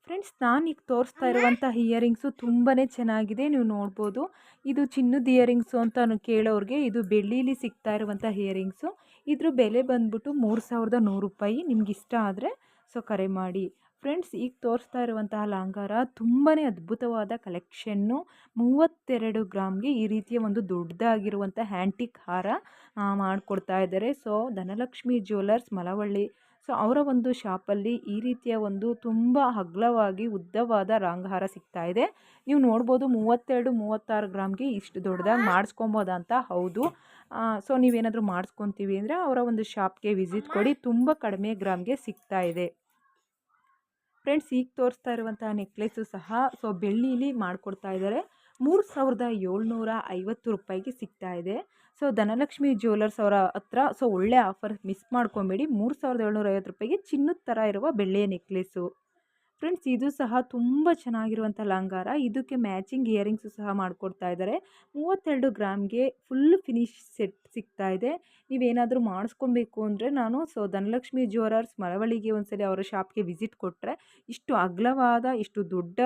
Friends, ನಾನೀಗ ತೋರಿಸ್ತಾ ಇರುವಂಥ ಇಯರಿಂಗ್ಸು ತುಂಬಾ ಚೆನ್ನಾಗಿದೆ. ನೀವು ನೋಡ್ಬೋದು. ಇದು ಚಿನ್ನದ ಇಯರಿಂಗ್ಸು ಅಂತ ಕೇಳೋರಿಗೆ ಇದು ಬೆಳ್ಳೀಲಿ ಸಿಗ್ತಾ ಇರುವಂಥ ಇಯರಿಂಗ್ಸು. ಇದ್ರ ಬೆಲೆ ಬಂದ್ಬಿಟ್ಟು 3100 ರೂಪಾಯಿ. ನಿಮ್ಗೆ ಇಷ್ಟ ಆದರೆ ಕರೆ ಮಾಡಿ. ಫ್ರೆಂಡ್ಸ್, ಈಗ ತೋರಿಸ್ತಾ ಇರುವಂತಹ ಲಾಂಗಾರ ತುಂಬಾ ಅದ್ಭುತವಾದ ಕಲೆಕ್ಷನ್ನು. 32 ಗ್ರಾಮ್ಗೆ ಈ ರೀತಿಯ ಒಂದು ದೊಡ್ಡದಾಗಿರುವಂಥ ಹ್ಯಾಂಟಿಕ್ ಹಾರ ಮಾಡಿಕೊಡ್ತಾ ಇದ್ದಾರೆ. ಧನಲಕ್ಷ್ಮಿ ಜ್ಯುವೆಲ್ಲರ್ಸ್ ಮಳವಳ್ಳಿ. ಅವರ ಒಂದು ಶಾಪಲ್ಲಿ ಈ ರೀತಿಯ ಒಂದು ತುಂಬ ಅಗಲವಾಗಿ ಉದ್ದವಾದ ರಾಂಗಹಾರ ಸಿಗ್ತಾ ಇದೆ. ನೀವು ನೋಡ್ಬೋದು 32-36 ಗ್ರಾಮ್ಗೆ ಇಷ್ಟು ದೊಡ್ಡದಾಗಿ ಮಾಡಿಸ್ಕೊಬೋದಾ ಅಂತ. ಹೌದು. ನೀವೇನಾದರೂ ಮಾಡಿಸ್ಕೊತೀವಿ ಅಂದರೆ ಅವರ ಒಂದು ಶಾಪ್ಗೆ ವಿಸಿಟ್ ಕೊಡಿ. ತುಂಬ ಕಡಿಮೆ ಗ್ರಾಮ್ಗೆ ಸಿಗ್ತಾ ಇದೆ. ಫ್ರೆಂಡ್ಸ್, ಈಗ ತೋರಿಸ್ತಾ ಇರುವಂತಹ ನೆಕ್ಲೆಸ್ಸು ಸಹ ಬೆಳ್ಳೀಲಿ ಮಾಡಿಕೊಡ್ತಾ ಇದ್ದಾರೆ. 3750 ರೂಪಾಯಿಗೆ ಸಿಗ್ತಾ ಇದೆ. ಧನಲಕ್ಷ್ಮಿ ಜ್ಯುವೆಲ್ಲರ್ಸ್ ಅವರ ಹತ್ರ ಒಳ್ಳೆ ಆಫರ್, ಮಿಸ್ ಮಾಡ್ಕೊಬೇಡಿ. 3750 ರೂಪಾಯಿಗೆ ಚಿನ್ನದ ಥರ ಇರುವ ಬೆಳ್ಳಿಯ ನೆಕ್ಲೆಸ್ಸು. ಫ್ರೆಂಡ್ಸ್, ಇದು ಸಹ ತುಂಬ ಚೆನ್ನಾಗಿರುವಂಥ ಲಾಂಗಾರ. ಇದಕ್ಕೆ ಮ್ಯಾಚಿಂಗ್ ಇಯರಿಂಗ್ಸು ಸಹ ಮಾಡಿಕೊಡ್ತಾ ಇದ್ದಾರೆ. 32 ಗ್ರಾಮ್ಗೆ ಫುಲ್ ಫಿನಿಶ್ ಸೆಟ್ ಸಿಗ್ತಾ ಇದೆ. ನೀವೇನಾದರೂ ಮಾಡಿಸ್ಕೊಬೇಕು ಅಂದರೆ ನಾನು ಧನಲಕ್ಷ್ಮಿ ಜ್ಯುವೆಲ್ಲರ್ಸ್ ಮಳವಳ್ಳಿಗೆ ಒಂದ್ಸಲಿ ಅವರ ಶಾಪ್ಗೆ ವಿಸಿಟ್ ಕೊಟ್ಟರೆ ಇಷ್ಟು ಅಗಲವಾದ, ಇಷ್ಟು ದೊಡ್ಡ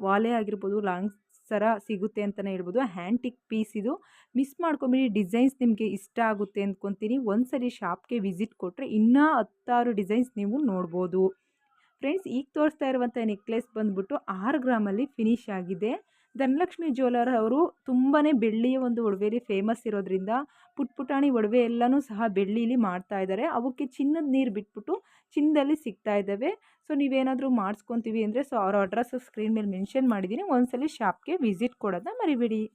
ವಾಲೆ ಆಗಿರ್ಬೋದು, ಲಾಂಗ್ ಸರ ಸಿಗುತ್ತೆ ಅಂತಲೇ ಹೇಳ್ಬೋದು. ಹ್ಯಾಂಟಿಕ್ ಪೀಸ್ ಇದು. ಮಿಸ್ ಮಾಡ್ಕೊಂಬಿಡಿ. ಡಿಸೈನ್ಸ್ ನಿಮಗೆ ಇಷ್ಟ ಆಗುತ್ತೆ ಅಂದ್ಕೊತೀನಿ. ಒಂದ್ಸಲಿ ಶಾಪ್ಗೆ ವಿಸಿಟ್ ಕೊಟ್ಟರೆ ಇನ್ನೂ 10 ಡಿಸೈನ್ಸ್ ನೀವು ನೋಡ್ಬೋದು. ಫ್ರೆಂಡ್ಸ್, ಈಗ ತೋರಿಸ್ತಾ ಇರುವಂಥ ನೆಕ್ಲೆಸ್ ಬಂದ್ಬಿಟ್ಟು 6 ಗ್ರಾಮಲ್ಲಿ ಫಿನಿಶ್ ಆಗಿದೆ. ಧನಲಕ್ಷ್ಮಿ ಜ್ಯುವೆಲ್ಲರ್ ಅವರು ತುಂಬಾ ಬೆಳ್ಳಿಯ ಒಂದು ಒಡವೆಲಿ ಫೇಮಸ್ ಇರೋದ್ರಿಂದ ಪುಟಾಣಿ ಒಡವೆ ಎಲ್ಲನೂ ಸಹ ಬೆಳ್ಳೀಲಿ ಮಾಡ್ತಾ ಇದ್ದಾರೆ. ಅವಕ್ಕೆ ಚಿನ್ನದ ನೀರು ಬಿಟ್ಬಿಟ್ಟು ಚಿನ್ನದಲ್ಲಿ ಸಿಗ್ತಾ ಇದ್ದಾವೆ. ನೀವೇನಾದರೂ ಮಾಡಿಸ್ಕೊತೀವಿ ಅಂದರೆ ಅವರ ಅಡ್ರೆಸ್ಸು ಸ್ಕ್ರೀನ್ ಮೇಲೆ ಮೆನ್ಷನ್ ಮಾಡಿದ್ದೀನಿ. ಒಂದ್ಸಲಿ ಶಾಪ್ಗೆ ವಿಸಿಟ್ ಕೊಡೋದನ್ನ ಮರಿಬೇಡಿ.